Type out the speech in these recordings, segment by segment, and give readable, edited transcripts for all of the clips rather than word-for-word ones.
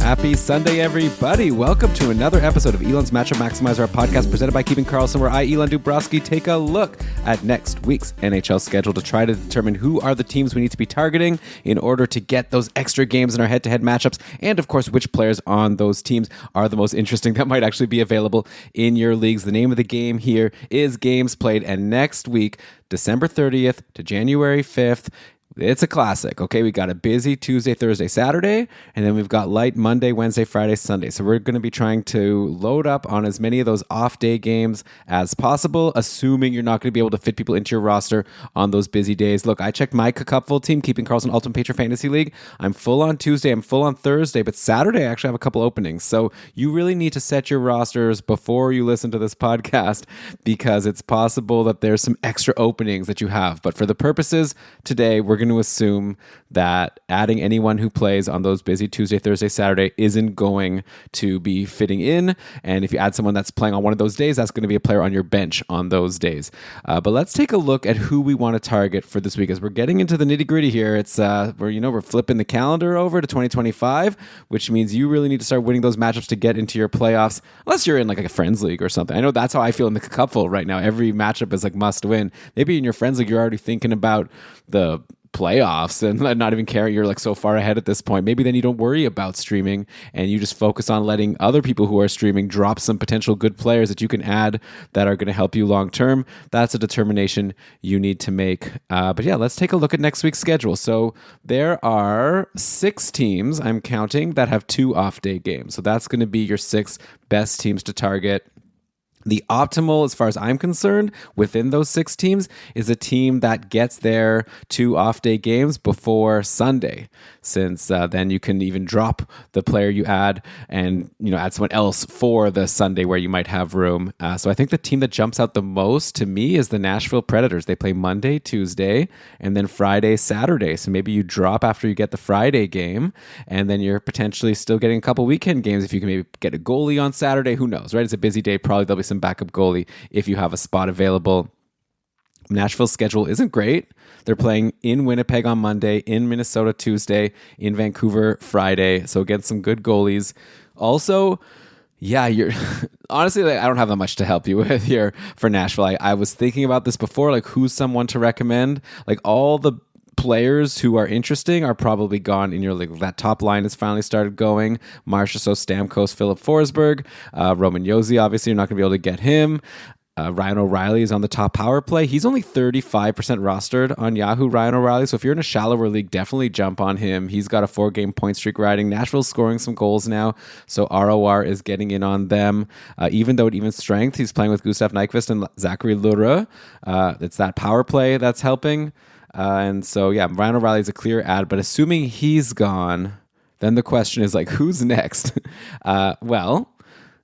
Happy Sunday, everybody. Welcome to another episode of Elan's Matchup Maximizer, our podcast presented by Keeping Karlsson, where I, Elan Dubrowski, take a look at next week's NHL schedule to try to determine who are the teams we need to be targeting in order to get those extra games in our head-to-head matchups, and of course, which players on those teams are the most interesting that might actually be available in your leagues. The name of the game here is Games Played, and next week, December 30th to January 5th, it's a classic, okay? We got a busy Tuesday, Thursday, Saturday, and then we've got light Monday, Wednesday, Friday, Sunday. So we're going to be trying to load up on as many of those off-day games as possible, assuming you're not going to be able to fit people into your roster on those busy days. Look, I checked my cupful team, Keeping Karlsson Ultimate Patron Fantasy League. I'm full on Tuesday, I'm full on Thursday, but Saturday I actually have a couple openings. So you really need to set your rosters before you listen to this podcast, because it's possible that there's some extra openings that you have. But for the purposes today, we're going to assume that adding anyone who plays on those busy Tuesday, Thursday, Saturday isn't going to be fitting in. And if you add someone that's playing on one of those days, that's going to be a player on your bench on those days. But let's take a look at who we want to target for this week as we're getting into the nitty gritty here. It's we're flipping the calendar over to 2025, which means you really need to start winning those matchups to get into your playoffs, unless you're in like a friends league or something. I know that's how I feel in the cupful right now. Every matchup is like must win. Maybe in your friends league, you're already thinking about the playoffs and not even caring, you're like so far ahead at this point. Maybe then you don't worry about streaming and you just focus on letting other people who are streaming drop some potential good players that you can add that are going to help you long term. That's a determination you need to make. But yeah, let's take a look at next week's schedule. So there are 6 teams, I'm counting, that have 2 off-day games. So that's going to be your 6 best teams to target. The optimal, as far as I'm concerned, within those 6 teams is a team that gets their 2 off-day games before Sunday, since then you can even drop the player you add and add someone else for the Sunday where you might have room. So I think the team that jumps out the most to me is the Nashville Predators. They play Monday, Tuesday, and then Friday, Saturday. So maybe you drop after you get the Friday game, and then you're potentially still getting a couple weekend games if you can maybe get a goalie on Saturday. Who knows, right? It's a busy day. Probably there'll be some backup goalie if you have a spot available. Nashville's schedule isn't great. They're playing in Winnipeg on Monday, in Minnesota Tuesday, in Vancouver Friday. So again, some good goalies. Also, yeah, you're honestly, I don't have that much to help you with here for Nashville. I was thinking about this before, like who's someone to recommend. Like all the players who are interesting are probably gone in your league. That top line has finally started going. Marchessault, Stamkos, Philip Forsberg, Roman Josi, obviously you're not going to be able to get him. Ryan O'Reilly is on the top power play. He's only 35% rostered on Yahoo, Ryan O'Reilly. So if you're in a shallower league, definitely jump on him. He's got a 4-game point streak riding. Nashville's scoring some goals now, so ROR is getting in on them. Even though at even strength, he's playing with Gustav Nyquist and Zachary Lura. It's that power play that's helping. And so, yeah, Ryan O'Reilly is a clear ad, but assuming he's gone, then the question is like, who's next? Well,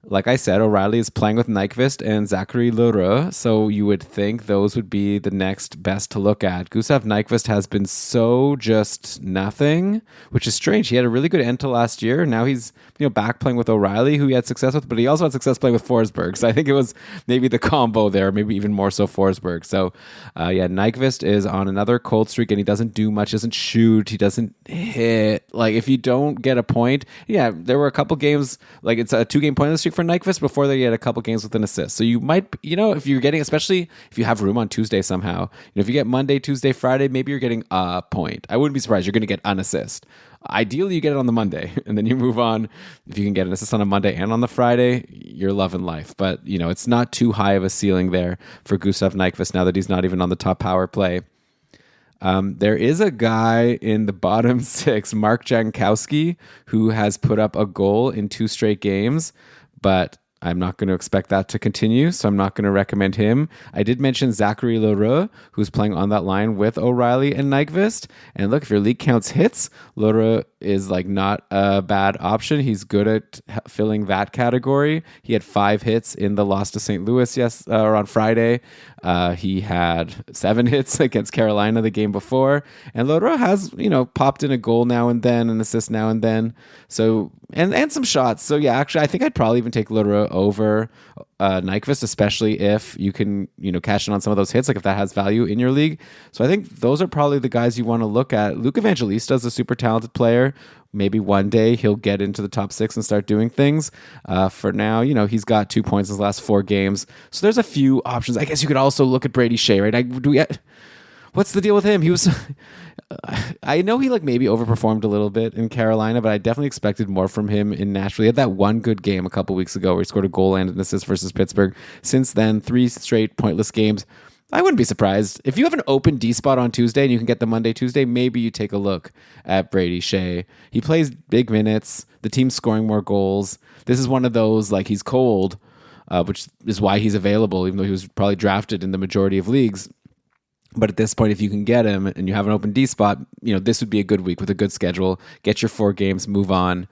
like I said, O'Reilly is playing with Nyquist and Zachary Lura, so you would think those would be the next best to look at. Gustav Nyquist has been so just nothing, which is strange. He had a really good end to last year. Now he's back playing with O'Reilly, who he had success with, but he also had success playing with Forsberg. So I think it was maybe the combo there, maybe even more so Forsberg. So yeah, Nyquist is on another cold streak, and he doesn't do much, doesn't shoot, he doesn't hit. Like if you don't get a point, yeah, there were a couple games, like it's a 2-game pointless streak for Nyquist before they get a couple games with an assist. So you might, if you're getting, especially if you have room on Tuesday somehow, if you get Monday, Tuesday, Friday, maybe you're getting a point. I wouldn't be surprised you're going to get an assist. Ideally, you get it on the Monday, and then you move on. If you can get an assist on a Monday and on the Friday, you're loving life. But, it's not too high of a ceiling there for Gustav Nyquist now that he's not even on the top power play. There is a guy in the bottom 6, Mark Jankowski, who has put up a goal in 2 straight games, but I'm not going to expect that to continue, so I'm not going to recommend him. I did mention Zachary Lura, who's playing on that line with O'Reilly and Nyquist. And look, if your league counts hits, Lura is like not a bad option. He's good at filling that category. He had 5 hits in the loss to St. Louis or on Friday. He had 7 hits against Carolina the game before. And Lura has, popped in a goal now and then, an assist now and then. So, and some shots. So yeah, actually, I think I'd probably even take Lura over Nyquist, especially if you can, cash in on some of those hits, like if that has value in your league. So I think those are probably the guys you want to look at. Luke Evangelista is a super talented player. Maybe one day he'll get into the top 6 and start doing things. For now, he's got 2 points in his last 4 games. So there's a few options. I guess you could also look at Brady Shea, right? What's the deal with him? He was... I know he maybe overperformed a little bit in Carolina, but I definitely expected more from him in Nashville. He had that one good game a couple weeks ago where he scored a goal and an assist versus Pittsburgh. Since then, 3 straight pointless games. I wouldn't be surprised. If you have an open D spot on Tuesday and you can get the Monday, Tuesday, maybe you take a look at Brady Shea. He plays big minutes. The team's scoring more goals. This is one of those, he's cold, which is why he's available, even though he was probably drafted in the majority of leagues. But at this point, if you can get him and you have an open D spot, this would be a good week with a good schedule. Get your 4 games, move on.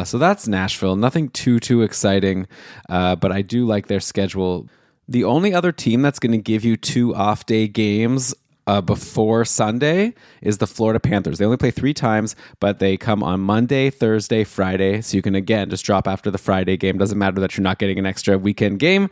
So that's Nashville. Nothing too exciting, but I do like their schedule. The only other team that's going to give you 2 off-day games before Sunday is the Florida Panthers. They only play 3 times, but they come on Monday, Thursday, Friday. So you can, again, just drop after the Friday game. Doesn't matter that you're not getting an extra weekend game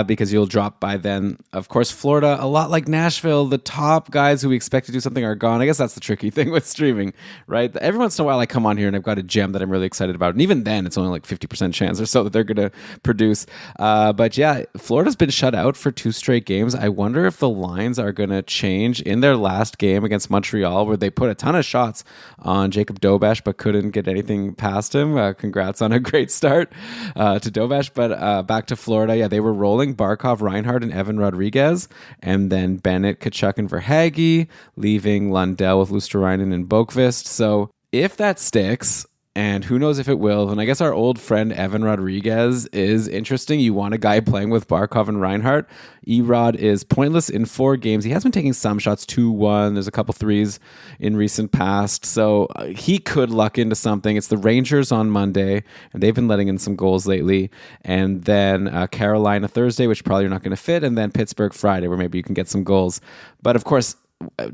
because you'll drop by then. Of course, Florida, a lot like Nashville, the top guys who we expect to do something are gone. I guess that's the tricky thing with streaming, right? Every once in a while I come on here and I've got a gem that I'm really excited about. And even then, it's only 50% chance or so that they're going to produce. But yeah, Florida's been shut out for 2 straight games. I wonder if the lines are going to change in their last game against Montreal, where they put a ton of shots on Jacob Dobash but couldn't get anything past him. Congrats on a great start to Dobash. But back to Florida, yeah, they were rolling Barkov, Reinhart, and Evan Rodriguez, and then Bennett, Kachuk, and Verhaeghe, leaving Lundell with Luosterainen and Boqvist. So if that sticks, and who knows if it will, then I guess our old friend Evan Rodriguez is interesting. You want a guy playing with Barkov and Reinhart. Erod is pointless in 4 games. He has been taking some shots, 2-1. There's a couple threes in recent past. So he could luck into something. It's the Rangers on Monday, and they've been letting in some goals lately. And then Carolina Thursday, which probably you're not going to fit. And then Pittsburgh Friday, where maybe you can get some goals. But of course,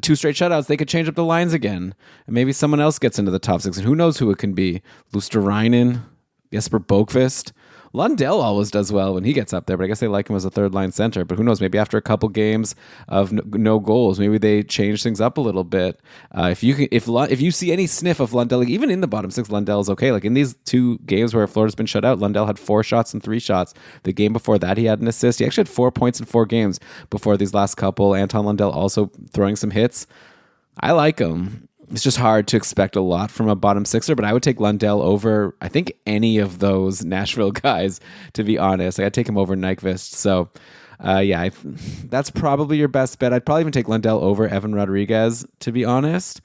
2 straight shutouts, they could change up the lines again. And maybe someone else gets into the top 6. And who knows who it can be. Luosterainen, Jesper Boqvist. Lundell always does well when he gets up there, but I guess they like him as a third-line center. But who knows? Maybe after a couple games of no goals, maybe they change things up a little bit. If you see any sniff of Lundell, even in the bottom 6, Lundell is okay. In these 2 games where Florida's been shut out, Lundell had 4 shots and 3 shots. The game before that, he had an assist. He actually had 4 points in 4 games before these last couple. Anton Lundell also throwing some hits. I like him. It's just hard to expect a lot from a bottom 6er, but I would take Lundell over, I think, any of those Nashville guys, to be honest. I'd take him over Nyquist. So, that's probably your best bet. I'd probably even take Lundell over Evan Rodriguez, to be honest,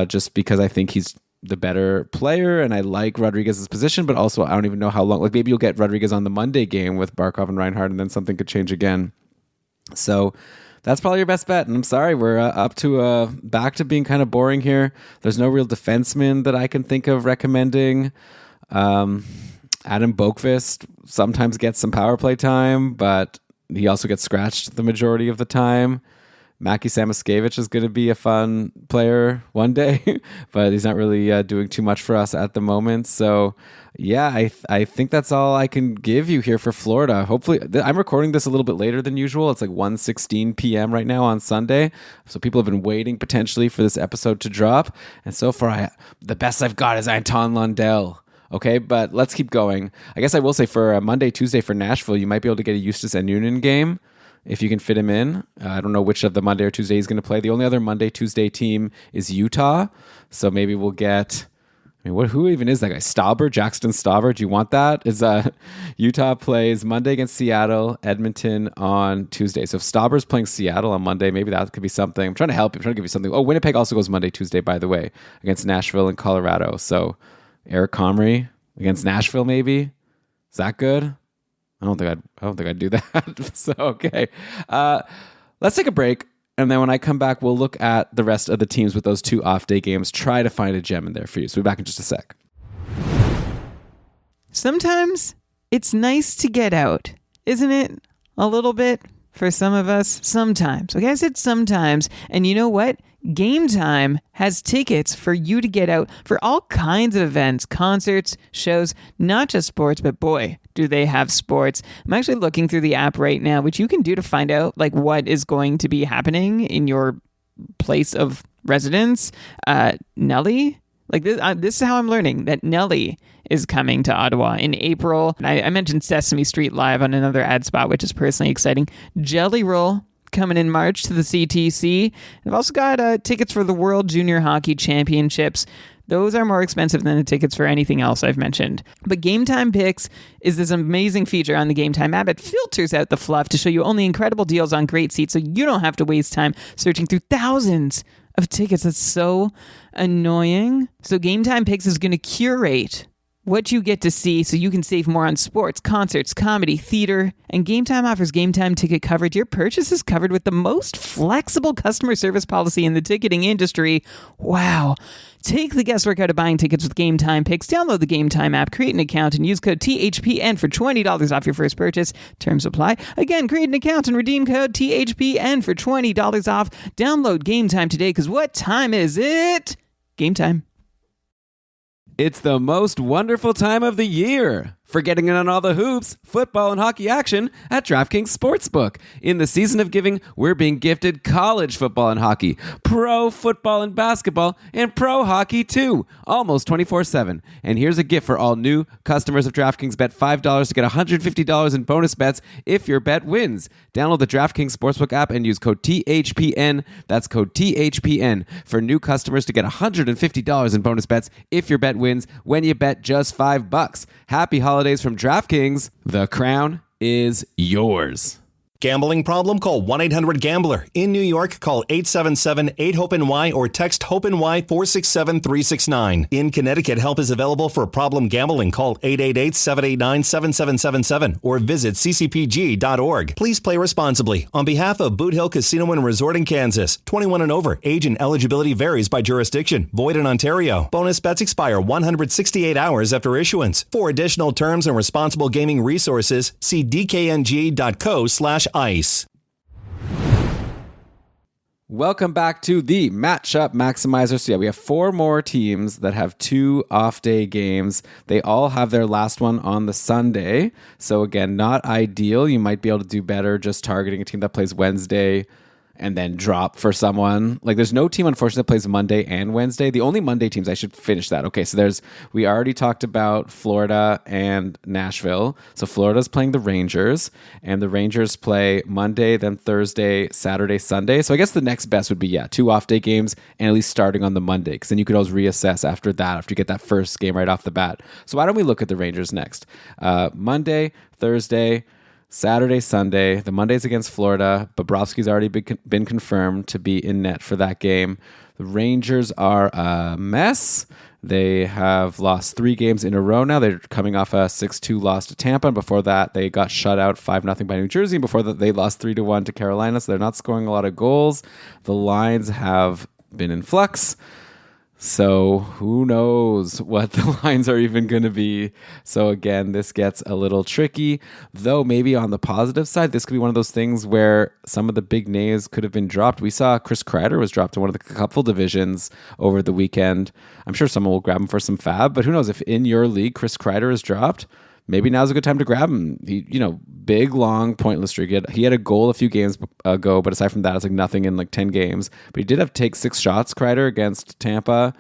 just because I think he's the better player, and I like Rodriguez's position, but also I don't even know how long. Maybe you'll get Rodriguez on the Monday game with Barkov and Reinhart, and then something could change again. So that's probably your best bet. And I'm sorry, we're up to back to being kind of boring here. There's no real defenseman that I can think of recommending. Adam Boqvist sometimes gets some power play time, but he also gets scratched the majority of the time. Maki Samoskevich is going to be a fun player one day, but he's not really doing too much for us at the moment. So, yeah, I think that's all I can give you here for Florida. Hopefully, I'm recording this a little bit later than usual. It's 1:16 p.m. right now on Sunday. So people have been waiting potentially for this episode to drop. And so far, the best I've got is Anton Lundell. Okay, but let's keep going. I guess I will say for Monday, Tuesday for Nashville, you might be able to get a Eustace and Noonan game if you can fit him in. I don't know which of the Monday or Tuesday he's going to play. The only other Monday, Tuesday team is Utah. So maybe we'll get... who even is that guy? Stauber? Jackson Stauber? Do you want that? Utah plays Monday against Seattle, Edmonton on Tuesday. So if Stauber's playing Seattle on Monday, maybe that could be something. I'm trying to help you. I'm trying to give you something. Oh, Winnipeg also goes Monday, Tuesday, by the way, against Nashville and Colorado. So Eric Comrie against Nashville, maybe. Is that good? I don't think I'd do that. So, okay. Let's take a break. And then when I come back, we'll look at the rest of the teams with those 2 off-day games. Try to find a gem in there for you. So we'll be back in just a sec. Sometimes it's nice to get out, isn't it? A little bit for some of us. Sometimes. Okay, I said sometimes. And you know what? Game Time has tickets for you to get out for all kinds of events, concerts, shows, not just sports, but boy, do they have sports? I'm actually looking through the app right now, which you can do to find out like what is going to be happening in your place of residence. Nelly, like this is how I'm learning that Nelly is coming to Ottawa in April. I mentioned Sesame Street Live on another ad spot, which is personally exciting. Jelly Roll coming in March to the CTC. I've also got tickets for the World Junior Hockey Championships. Those are more expensive than the tickets for anything else I've mentioned. But Game Time Picks is this amazing feature on the Game Time app. It filters out the fluff to show you only incredible deals on great seats so you don't have to waste time searching through thousands of tickets. That's so annoying. So Game Time Picks is going to curate what you get to see so you can save more on sports, concerts, comedy, theater, and Game Time offers Game Time ticket coverage. Your purchase is covered with the most flexible customer service policy in the ticketing industry. Wow. Take the guesswork out of buying tickets with Game Time Picks. Download the Game Time app, create an account, and use code THPN for $20 off your first purchase. Terms apply. Again, create an account and redeem code THPN for $20 off. Download Game Time today, because what time is it? Game Time. It's the most wonderful time of the year for getting in on all the hoops, football, and hockey action at DraftKings Sportsbook. In the season of giving, we're being gifted college football and hockey, pro football and basketball, and pro hockey too, almost 24/7. And here's a gift for all new customers of DraftKings. Bet $5 to get $150 in bonus bets if your bet wins. Download the DraftKings Sportsbook app and use code THPN. That's code THPN for new customers to get $150 in bonus bets if your bet wins when you bet just $5. Happy holidays from DraftKings. The crown is yours. Gambling problem? Call 1-800-GAMBLER. In New York, call 877-8-HOPE-NY or text HOPE-NY 467-369. In Connecticut, help is available for problem gambling. Call 888-789-7777 or visit ccpg.org. Please play responsibly. On behalf of Boot Hill Casino and Resort in Kansas, 21 and over. Age and eligibility varies by jurisdiction. Void in Ontario. Bonus bets expire 168 hours after issuance. For additional terms and responsible gaming resources, see dkng.co/ice. Welcome back to the Matchup Maximizer. So yeah, we have 4 more teams that have 2 off-day games. They all have their last one on the Sunday. So again, not ideal. You might be able to do better just targeting a team that plays Wednesday and then drop for someone. Like there's no team, unfortunately, that plays Monday and Wednesday. The only Monday teams, I should finish that. Okay, so we already talked about Florida and Nashville. So Florida's playing the Rangers, and the Rangers play Monday, then Thursday, Saturday, Sunday. So I guess the next best would be, 2 off-day games, and at least starting on the Monday, because then you could always reassess after that, after you get that first game right off the bat. So why don't we look at the Rangers next? Monday, Thursday, Saturday, Sunday. The Monday's against Florida. Bobrovsky's already been confirmed to be in net for that game. The Rangers are a mess. They have lost 3 games in a row now. They're coming off a 6-2 loss to Tampa. And before that, they got shut out 5-0 by New Jersey. And before that, they lost 3-1 to Carolina. So they're not scoring a lot of goals. The lines have been in flux. So who knows what the lines are even going to be. So again, this gets a little tricky, though maybe on the positive side, this could be one of those things where some of the big names could have been dropped. We saw Chris Kreider was dropped in one of the couple divisions over the weekend. I'm sure someone will grab him for some fab, but who knows if in your league, Chris Kreider is dropped, maybe now's a good time to grab him. He, big, long, pointless streak. He had a goal a few games ago, but aside from that, it's like nothing in like 10 games. But he did have to take 6 shots, Kreider, against Tampa.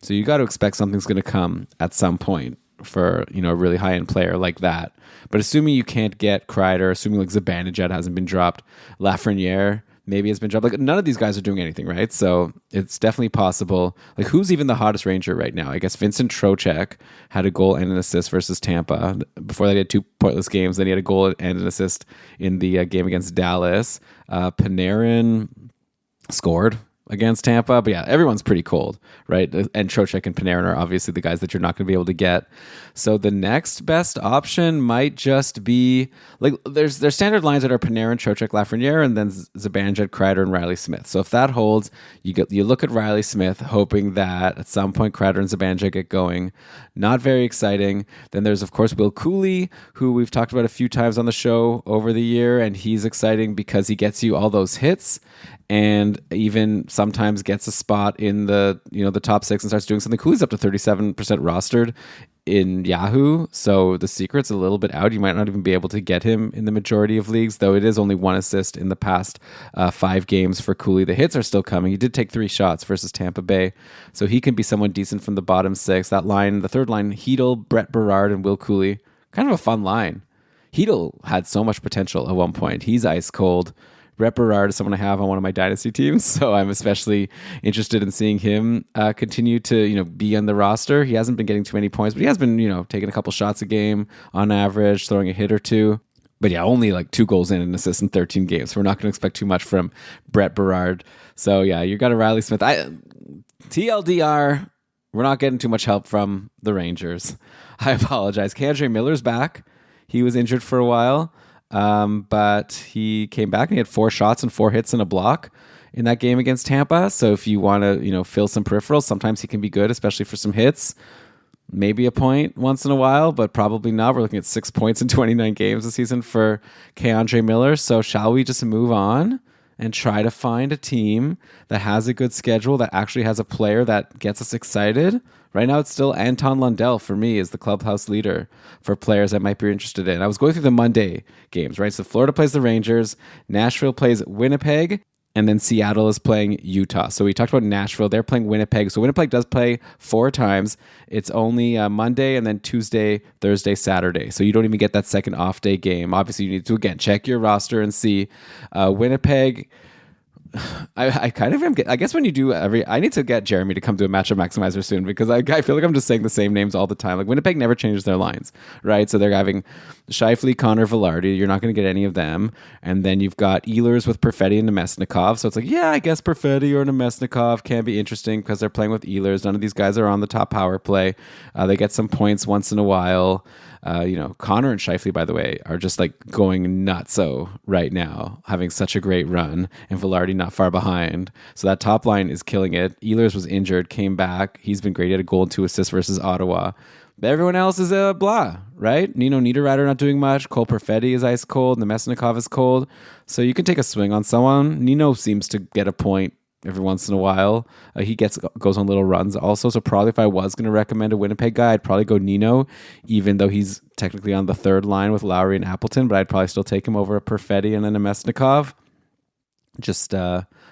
So you got to expect something's going to come at some point for, a really high-end player like that. But assuming you can't get Kreider, assuming like Zibanejad hasn't been dropped, Lafreniere maybe has been dropped. Like none of these guys are doing anything, right? So it's definitely possible. Like who's even the hottest Ranger right now? I guess Vincent Trocheck had a goal and an assist versus Tampa. Before that, he had 2 pointless games. Then he had a goal and an assist in the game against Dallas. Panarin scored against Tampa. But yeah, everyone's pretty cold, right? And Trocheck and Panarin are obviously the guys that you're not going to be able to get. So the next best option might just be, like, there's standard lines that are Panarin, Trocheck, Lafreniere, and then Zibanejad, Kreider, and Riley Smith. So if that holds, you look at Riley Smith, hoping that at some point Kreider and Zibanejad get going. Not very exciting. Then there's, of course, Will Cooley, who we've talked about a few times on the show over the year, and he's exciting because he gets you all those hits and even sometimes gets a spot in the the top 6 and starts doing something cool. He's up to 37% rostered in Yahoo, so the secret's a little bit out. You might not even be able to get him in the majority of leagues, though it is only 1 assist in the past 5 games for Cooley. The hits are still coming. He did take 3 shots versus Tampa Bay, so he can be someone decent from the bottom 6. That line, the third line, Hedel, Brett Berard, and Will Cooley, kind of a fun line. Hedel had so much potential at one point. He's ice cold. Brett Berard is someone I have on one of my dynasty teams, so I'm especially interested in seeing him continue to be on the roster. He hasn't been getting too many points, but he has been taking a couple shots a game on average, throwing a hit or two. But yeah, only like 2 goals and an assist in 13 games. So we're not going to expect too much from Brett Berard. So yeah, you got a Riley Smith. TLDR, we're not getting too much help from the Rangers. I apologize. K'Andre Miller's back. He was injured for a while. But he came back and he had 4 shots and 4 hits and a block in that game against Tampa. So if you want to, fill some peripherals, sometimes he can be good, especially for some hits. Maybe a point once in a while, but probably not. We're looking at 6 points in 29 games this season for K'Andre Miller. So shall we just move on and try to find a team that has a good schedule, that actually has a player that gets us excited? Right now, it's still Anton Lundell for me as the clubhouse leader for players I might be interested in. I was going through the Monday games, right? So Florida plays the Rangers, Nashville plays Winnipeg, and then Seattle is playing Utah. So we talked about Nashville. They're playing Winnipeg. So Winnipeg does play 4 times. It's only Monday and then Tuesday, Thursday, Saturday. So you don't even get that second off day game. Obviously, you need to, again, check your roster and see. Winnipeg... I kind of am. I guess when you do I need to get Jeremy to come to a matchup maximizer soon, because I feel like I'm just saying the same names all the time. Like Winnipeg never changes their lines, right? So they're having Scheifele, Connor, Velarde. You're not going to get any of them. And then you've got Ehlers with Perfetti and Nemesnikov. So it's like, yeah, I guess Perfetti or Nemesnikov can be interesting because they're playing with Ehlers. None of these guys are on the top power play. They get some points once in a while. Connor and Scheifele, by the way, are just like going nutso right now, having such a great run, and Velarde not far behind. So that top line is killing it. Ehlers was injured, came back. He's been great. He had a goal and 2 assists versus Ottawa. But everyone else is a blah, right? Nino Niederreiter not doing much. Cole Perfetti is ice cold. Nemesnikov is cold. So you can take a swing on someone. Nino seems to get a point every once in a while. He goes on little runs also. So probably if I was going to recommend a Winnipeg guy, I'd probably go Nino, even though he's technically on the third line with Lowry and Appleton, but I'd probably still take him over a Perfetti and a Nemesnikov. Just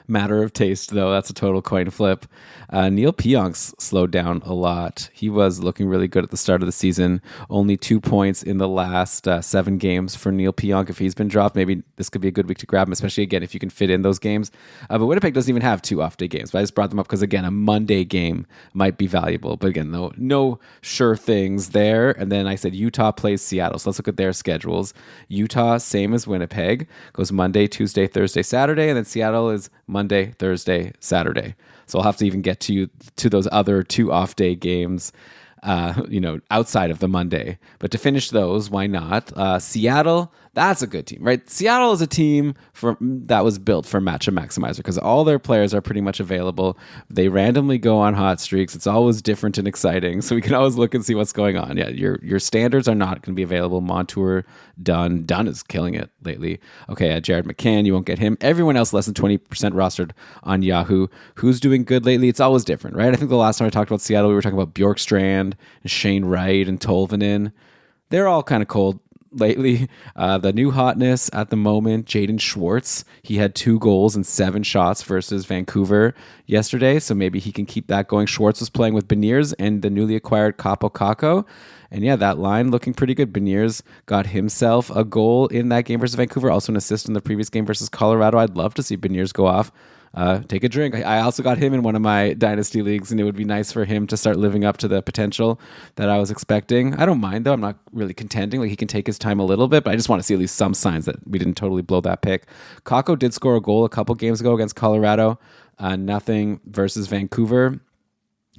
matter of taste, though. That's a total coin flip. Neil Pionk's slowed down a lot. He was looking really good at the start of the season. Only 2 points in the last 7 games for Neil Pionk. If he's been dropped, maybe this could be a good week to grab him, especially, again, if you can fit in those games. But Winnipeg doesn't even have 2 off-day games. But I just brought them up because, again, a Monday game might be valuable. But again, no sure things there. And then I said Utah plays Seattle. So let's look at their schedules. Utah, same as Winnipeg, goes Monday, Tuesday, Thursday, Saturday. And then Seattle is Monday, Thursday, Saturday. So I'll have to even get to those other 2 off-day games, outside of the Monday. But to finish those, why not? Seattle, that's a good team, right? Seattle is a team that was built for Matchup Maximizer because all their players are pretty much available. They randomly go on hot streaks. It's always different and exciting, so we can always look and see what's going on. Yeah, your standards are not going to be available. Montour, Dunn is killing it lately. Okay, Jared McCann, you won't get him. Everyone else less than 20% rostered on Yahoo. Who's doing good lately? It's always different, right? I think the last time I talked about Seattle, we were talking about Bjorkstrand and Shane Wright and Tolvanen. They're all kind of cold lately. The new hotness at the moment, Jaden Schwartz. He had 2 goals and 7 shots versus Vancouver yesterday, so maybe he can keep that going. Schwartz was playing with Beniers and the newly acquired Capo Caco. And yeah, that line looking pretty good. Beniers got himself a goal in that game versus Vancouver, also an assist in the previous game versus Colorado. I'd love to see Beniers go off. Take a drink. I also got him in one of my dynasty leagues, and it would be nice for him to start living up to the potential that I was expecting. I don't mind, though. I'm not really contending. Like, he can take his time a little bit, but I just want to see at least some signs that we didn't totally blow that pick. Kako did score a goal a couple games ago against Colorado. Nothing versus Vancouver.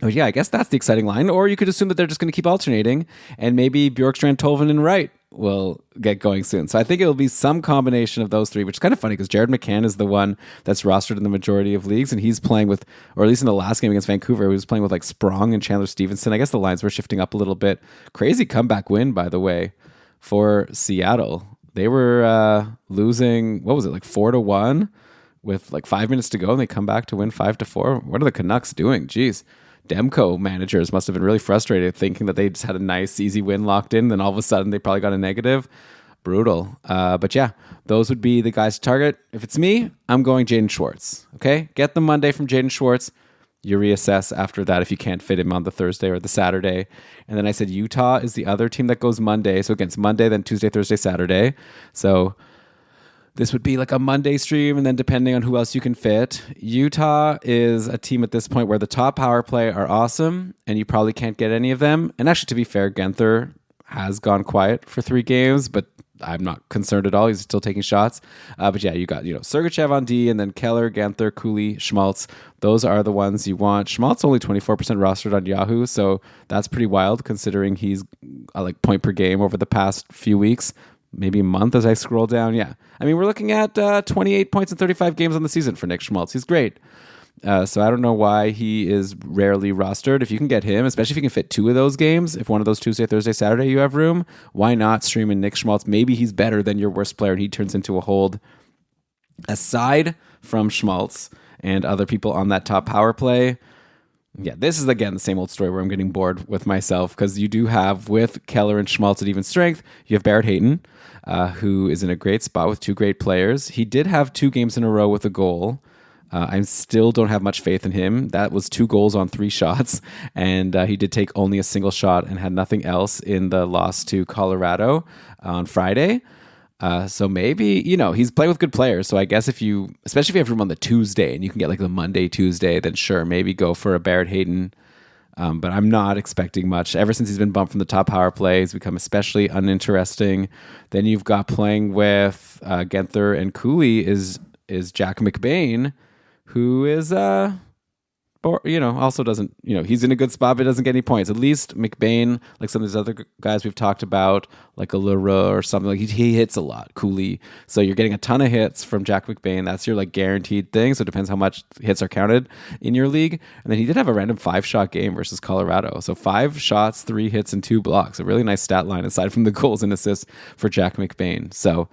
Oh, yeah, I guess that's the exciting line. Or you could assume that they're just going to keep alternating, and maybe Bjorkstrand, Tolvanen, and Wright will get going soon. So I think it will be some combination of those 3, which is kind of funny because Jared McCann is the one that's rostered in the majority of leagues, and he's playing with, or at least in the last game against Vancouver, he was playing with like Sprong and Chandler Stevenson. I guess the lines were shifting up a little bit. Crazy comeback win, by the way, for Seattle. They were losing, what was it, like 4-1 with like 5 minutes to go, and they come back to win 5-4. What are the Canucks doing? Jeez. Demko managers must have been really frustrated thinking that they just had a nice, easy win locked in. Then all of a sudden they probably got a negative. Brutal. But yeah, those would be the guys to target. If it's me, I'm going Jaden Schwartz. Okay? Get the Monday from Jaden Schwartz. You reassess after that if you can't fit him on the Thursday or the Saturday. And then I said Utah is the other team that goes Monday. So against Monday, then Tuesday, Thursday, Saturday. So this would be like a Monday stream, and then depending on who else you can fit. Utah is a team at this point where the top power play are awesome, and you probably can't get any of them. And actually, to be fair, Genther has gone quiet for 3 games, but I'm not concerned at all. He's still taking shots. But yeah, you got Sergachev on D, and then Keller, Genther, Cooley, Schmaltz. Those are the ones you want. Schmaltz only 24% rostered on Yahoo, so that's pretty wild considering he's like point per game over the past few weeks. Maybe a month as I scroll down. Yeah. I mean, we're looking at 28 points in 35 games on the season for Nick Schmaltz. He's great. So I don't know why he is rarely rostered. If you can get him, especially if you can fit 2 of those games, if one of those Tuesday, Thursday, Saturday you have room, why not stream in Nick Schmaltz? Maybe he's better than your worst player and he turns into a hold. Aside from Schmaltz and other people on that top power play, yeah, this is, again, the same old story where I'm getting bored with myself because you do have, with Keller and Schmaltz at even strength, you have Barrett Hayton, who is in a great spot with 2 great players. He did have 2 games in a row with a goal. I still don't have much faith in him. That was 2 goals on 3 shots, and he did take only a single shot and had nothing else in the loss to Colorado on Friday. So maybe, he's playing with good players. So I guess especially if you have room on the Tuesday and you can get like the Monday, Tuesday, then sure, maybe go for a Barrett Hayton. But I'm not expecting much. Ever since he's been bumped from the top power play, he's become especially uninteresting. Then you've got playing with Genther and Cooley is Jack McBain, who is also doesn't, he's in a good spot, but doesn't get any points. At least McBain, like some of these other guys we've talked about, like a Leroux or something, like he hits a lot, Cooley. So you're getting a ton of hits from Jack McBain. That's your like guaranteed thing. So it depends how much hits are counted in your league. And then he did have a random 5-shot game versus Colorado. So 5 shots, 3 hits, and 2 blocks. A really nice stat line aside from the goals and assists for Jack McBain. So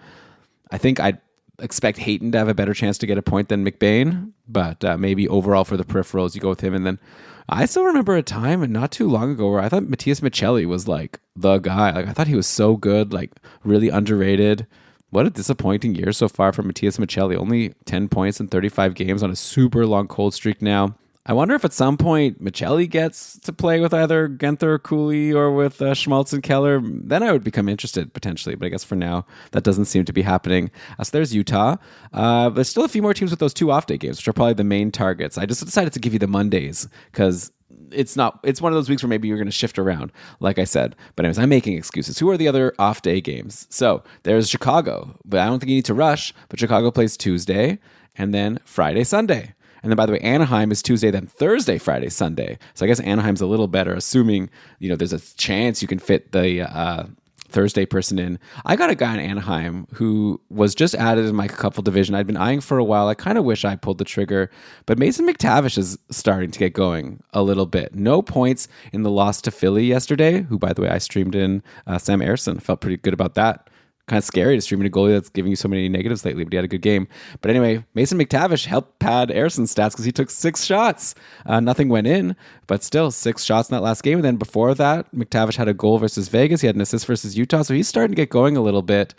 I think I'd expect Hayton to have a better chance to get a point than McBain, but maybe overall for the peripherals, you go with him. And then I still remember a time not too long ago where I thought Matthias Michelli was like the guy. Like I thought he was so good, like really underrated. What a disappointing year so far for Matthias Michelli. Only 10 points in 35 games on a super long cold streak now. I wonder if at some point Michelli gets to play with either Genther or Cooley or with Schmaltz and Keller. Then I would become interested potentially, but I guess for now that doesn't seem to be happening. So there's Utah. There's still a few more teams with those 2 off-day games, which are probably the main targets. I just decided to give you the Mondays because it's one of those weeks where maybe you're going to shift around, like I said. But anyways, I'm making excuses. Who are the other off-day games? So there's Chicago, but I don't think you need to rush. But Chicago plays Tuesday and then Friday, Sunday. And then, by the way, Anaheim is Tuesday, then Thursday, Friday, Sunday. So I guess Anaheim's a little better, assuming, there's a chance you can fit the Thursday person in. I got a guy in Anaheim who was just added in my couple division. I'd been eyeing for a while. I kind of wish I pulled the trigger. But Mason McTavish is starting to get going a little bit. No points in the loss to Philly yesterday, who, by the way, I streamed in Sam Ersson. Felt pretty good about that. Kind of scary to stream in a goalie that's giving you so many negatives lately, but he had a good game. But anyway, Mason McTavish helped pad Erson's stats because he took 6 shots. Nothing went in, but still 6 shots in that last game. And then before that, McTavish had a goal versus Vegas. He had an assist versus Utah. So he's starting to get going a little bit.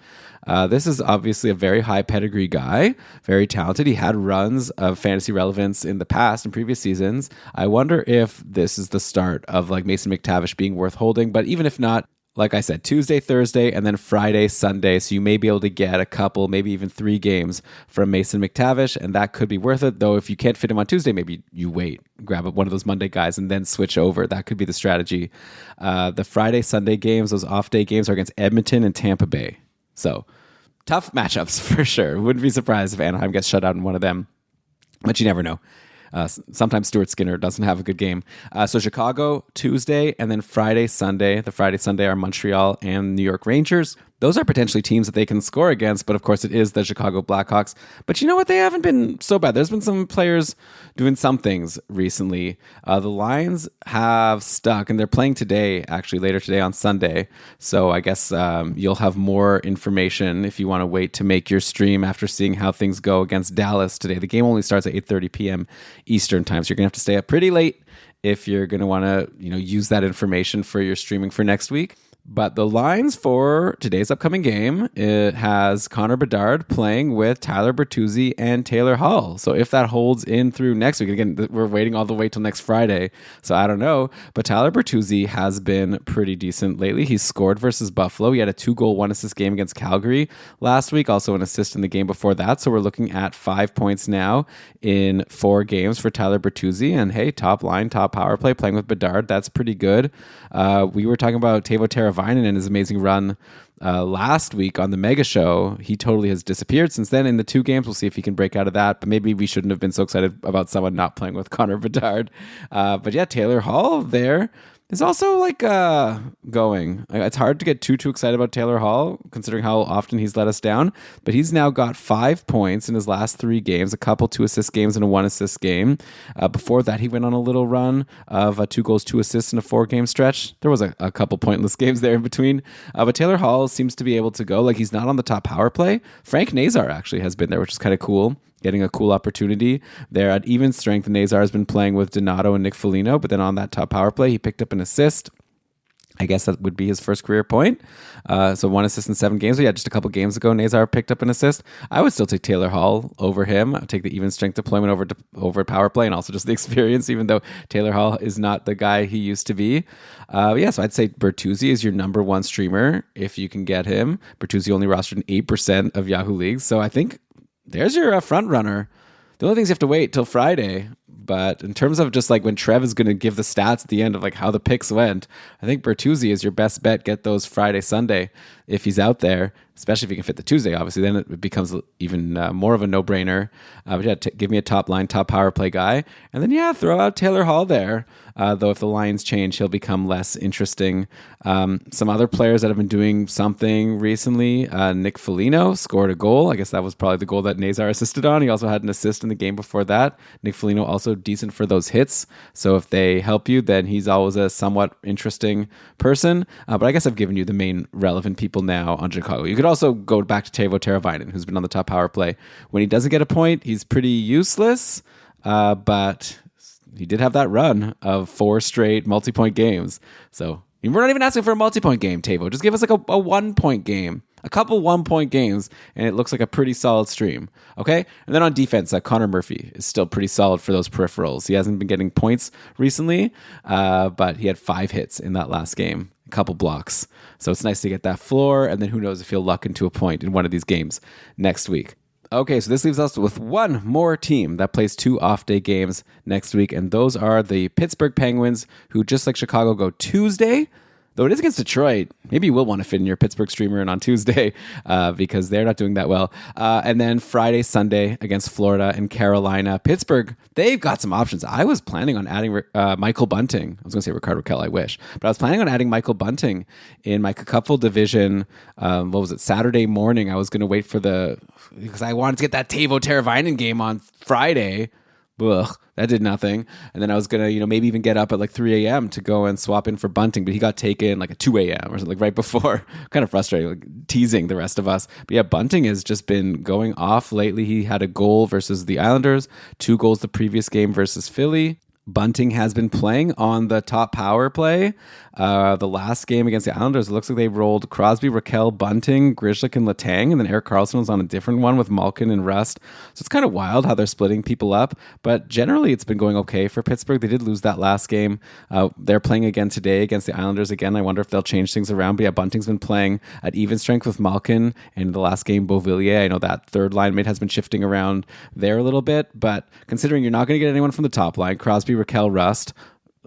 This is obviously a very high pedigree guy, very talented. He had runs of fantasy relevance in the past, in previous seasons. I wonder if this is the start of like Mason McTavish being worth holding. But even if not, like I said, Tuesday, Thursday, and then Friday, Sunday. So you may be able to get a couple, maybe even 3 games from Mason McTavish, and that could be worth it. Though if you can't fit him on Tuesday, maybe you wait, grab one of those Monday guys, and then switch over. That could be the strategy. The Friday, Sunday games, those off-day games, are against Edmonton and Tampa Bay. So tough matchups for sure. Wouldn't be surprised if Anaheim gets shut out in one of them, but you never know. Sometimes Stuart Skinner doesn't have a good game. So Chicago, Tuesday, and then Friday, Sunday. The Friday, Sunday are Montreal and New York Rangers. Those are potentially teams that they can score against, but of course it is the Chicago Blackhawks. But you know what? They haven't been so bad. There's been some players doing some things recently. The Lions have stuck, and they're playing today, actually later today on Sunday. So I guess you'll have more information if you want to wait to make your stream after seeing how things go against Dallas today. The game only starts at 8:30 p.m. Eastern time, so you're going to have to stay up pretty late if you're going to want to, use that information for your streaming for next week. But the lines for today's upcoming game, it has Connor Bedard playing with Tyler Bertuzzi and Taylor Hall. So if that holds in through next week, again, we're waiting all the way till next Friday, so I don't know. But Tyler Bertuzzi has been pretty decent lately. He's scored versus Buffalo. He had a 2-goal, 1-assist game against Calgary last week, also an assist in the game before that. So we're looking at 5 points now in 4 games for Tyler Bertuzzi. And hey, top line, top power play, playing with Bedard, that's pretty good. We were talking about Teuvo Teravainen and his amazing run last week on the Mega Show. He totally has disappeared since then in the 2 games. We'll see if he can break out of that, but maybe we shouldn't have been so excited about someone not playing with Connor Bedard. But yeah, Taylor Hall there is also going. It's hard to get too excited about Taylor Hall considering how often he's let us down, but he's now got 5 points in his last 3 games, a couple 2-assist games and a 1-assist game. Before that, he went on a little run of 2 goals, 2 assists in a 4-game stretch. There was a couple pointless games there in between, but Taylor Hall seems to be able to go. He's not on the top power play. Frank Nazar actually has been there, which is kind of cool. Getting a cool opportunity there at even strength. Nazar has been playing with Donato and Nick Foligno, but then on that top power play, he picked up an assist. I guess that would be his first career point. So 1 assist in 7 games. So yeah, just a couple games ago, Nazar picked up an assist. I would still take Taylor Hall over him. I'd take the even strength deployment over power play and also just the experience, even though Taylor Hall is not the guy he used to be. So I'd say Bertuzzi is your number 1 streamer if you can get him. Bertuzzi only rostered in 8% of Yahoo leagues. So I think there's your front runner. The only things you have to wait till Friday. But in terms of just when Trev is going to give the stats at the end of how the picks went, I think Bertuzzi is your best bet. Get those Friday, Sunday if he's out there, especially if he can fit the Tuesday, obviously. Then it becomes even more of a no-brainer. But yeah, give me a top line, top power play guy. And then, throw out Taylor Hall there. Though if the lines change, he'll become less interesting. Some other players that have been doing something recently, Nick Foligno scored a goal. I guess that was probably the goal that Nazar assisted on. He also had an assist in the game before that. Nick Foligno also decent for those hits. So if they help you, then he's always a somewhat interesting person. But I guess I've given you the main relevant people now on Chicago. You could also go back to Teuvo Teravainen, who's been on the top power play. When he doesn't get a point, he's pretty useless. But he did have that run of 4 straight multi-point games. So we're not even asking for a multi-point game, Teuvo. Just give us a 1-point game. A couple 1-point games, and it looks like a pretty solid stream. Okay? And then on defense, Connor Murphy is still pretty solid for those peripherals. He hasn't been getting points recently, but he had 5 hits in that last game, a couple blocks. So it's nice to get that floor, and then who knows if he'll luck into a point in one of these games next week. Okay, so this leaves us with one more team that plays 2 off-day games next week, and those are the Pittsburgh Penguins, who, just like Chicago, go Tuesday. Though it is against Detroit, maybe you will want to fit in your Pittsburgh streamer in on Tuesday because they're not doing that well. And then Friday, Sunday against Florida and Carolina. Pittsburgh, they've got some options. I was planning on adding Michael Bunting. I was going to say Rickard Rakell, I wish. But I was planning on adding Michael Bunting in my Cupful division. Saturday morning. I was going to wait because I wanted to get that Teuvo Teravainen game on Friday. Ugh, that did nothing. And then I was going to, maybe even get up at 3 a.m. to go and swap in for Bunting, but he got taken at 2 a.m. or something right before. Kind of frustrating, teasing the rest of us. But yeah, Bunting has just been going off lately. He had a goal versus the Islanders, 2 goals the previous game versus Philly. Bunting has been playing on the top power play. The last game against the Islanders, it looks like they rolled Crosby, Rakell, Bunting, Grishlik, and Letang, and then Erik Karlsson was on a different one with Malkin and Rust. So it's kind of wild how they're splitting people up, but generally it's been going okay for Pittsburgh. They did lose that last game. They're playing again today against the Islanders again. I wonder if they'll change things around, but yeah, Bunting's been playing at even strength with Malkin, and the last game, Beauvillier. I know that third line mate has been shifting around there a little bit, but considering you're not going to get anyone from the top line, Crosby, Rakell, Rust,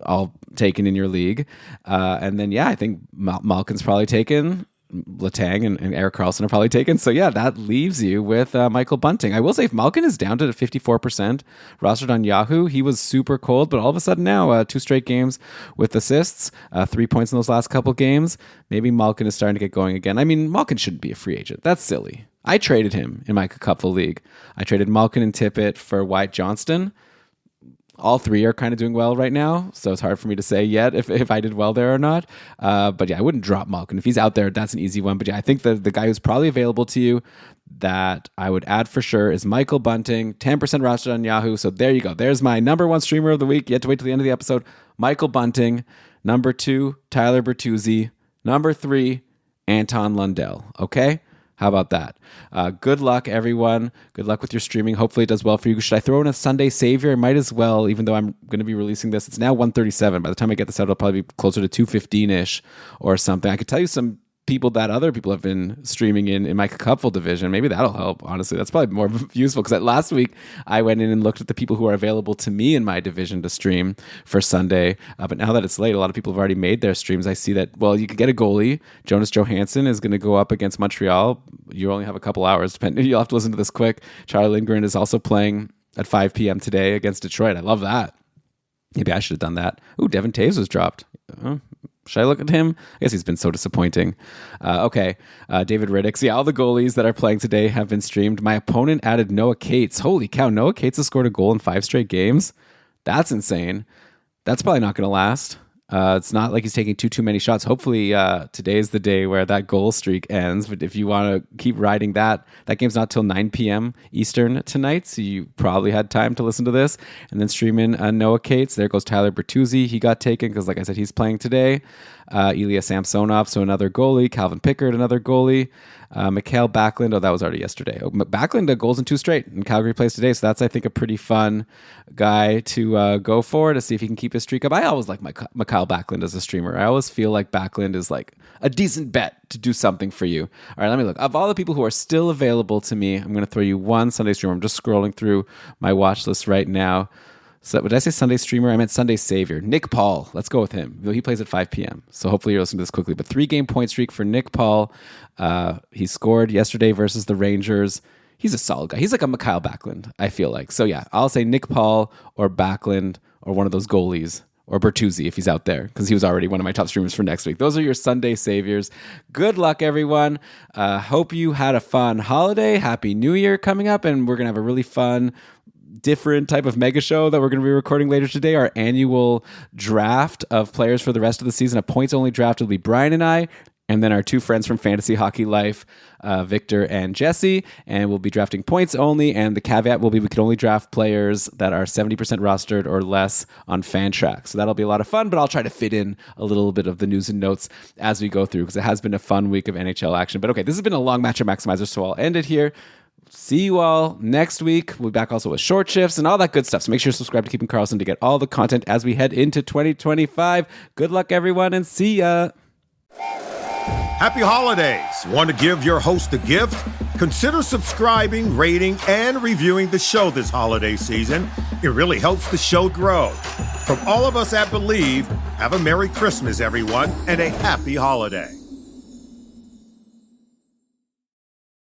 all taken in your league. And then, I think Malkin's probably taken. Letang and Erik Karlsson are probably taken. So, that leaves you with Michael Bunting. I will say if Malkin is down to 54% rostered on Yahoo, he was super cold, but all of a sudden now 2 straight games with assists, 3 points in those last couple games. Maybe Malkin is starting to get going again. I mean, Malkin shouldn't be a free agent. That's silly. I traded him in my Cupful league. I traded Malkin and Tippett for Wyatt Johnston. all three are kind of doing well right now, so it's hard for me to say yet if I did well there or not. But yeah, I wouldn't drop Malkin. If he's out there, that's an easy one. But yeah, I think the guy who's probably available to you that I would add for sure is Michael Bunting, 10% rostered on Yahoo. So there you go. There's my number one streamer of the week. You have to wait till the end of the episode. Michael Bunting. Number 2, Tyler Bertuzzi. Number 3, Anton Lundell. Okay? How about that? Good luck, everyone. Good luck with your streaming. Hopefully it does well for you. Should I throw in a Sunday Savior? I might as well, even though I'm going to be releasing this. It's now 1:37. By the time I get this out, it'll probably be closer to 2:15-ish or something. I could tell you some people that other people have been streaming in my couple division. Maybe that'll help, honestly. That's probably more useful because last week I went in and looked at the people who are available to me in my division to stream for Sunday. But now that it's late, a lot of people have already made their streams. I see that, well, you could get a goalie. Jonas Johansson is going to go up against Montreal. You only have a couple hours. Depending, you'll have to listen to this quick. Charlie Lindgren is also playing at 5 p.m. today against Detroit. I love that. Maybe I should have done that. Ooh, Devin Taves was dropped. Should I look at him? I guess he's been so disappointing. Okay. David Riddick. So yeah, all the goalies that are playing today have been streamed. My opponent added Noah Cates. Holy cow. Noah Cates has scored a goal in 5 straight games. That's insane. That's probably not going to last. It's not like he's taking too many shots. Hopefully today is the day where that goal streak ends. But if you want to keep riding that game's not till 9 p.m. Eastern tonight. So you probably had time to listen to this. And then stream in Noah Cates. There goes Tyler Bertuzzi. He got taken because, like I said, he's playing today. Ilya Samsonov, so another goalie. Calvin Pickard, another goalie. Mikhail Backlund. Oh, that was already yesterday. Backlund goals in 2 straight. And Calgary plays today. So that's, I think, a pretty fun guy to go for to see if he can keep his streak up. I always like Mikhail Backlund as a streamer. I always feel like Backlund is like a decent bet to do something for you. All right, let me look. Of all the people who are still available to me, I'm going to throw you one Sunday streamer. I'm just scrolling through my watch list right now. So did I say Sunday streamer? I meant Sunday savior. Nick Paul. Let's go with him. He plays at 5 p.m. So hopefully you're listening to this quickly. But 3-game point streak for Nick Paul. He scored yesterday versus the Rangers. He's a solid guy. He's like a Mikhail Backlund, I feel like. So yeah, I'll say Nick Paul or Backlund or one of those goalies. Or Bertuzzi if he's out there, because he was already one of my top streamers for next week. Those are your Sunday saviors. Good luck, everyone. Hope you had a fun holiday. Happy New Year coming up, and we're going to have a really fun, different type of mega show that we're going to be recording later today. Our annual draft of players for the rest of the season. A points-only draft will be Brian and I, and then our 2 friends from Fantasy Hockey Life, Victor and Jesse, and we'll be drafting points only, and the caveat will be we can only draft players that are 70% rostered or less on Fantrax. So that'll be a lot of fun, but I'll try to fit in a little bit of the news and notes as we go through, because it has been a fun week of NHL action. But okay, this has been a long Matchup Maximizer, so I'll end it here. See you all next week. We'll be back also with short shifts and all that good stuff. So make sure to subscribe to Keeping Karlsson to get all the content as we head into 2025. Good luck, everyone, and see ya. Happy holidays. Want to give your host a gift? Consider subscribing, rating, and reviewing the show this holiday season. It really helps the show grow. From all of us at Believe, have a Merry Christmas, everyone, and a happy holiday.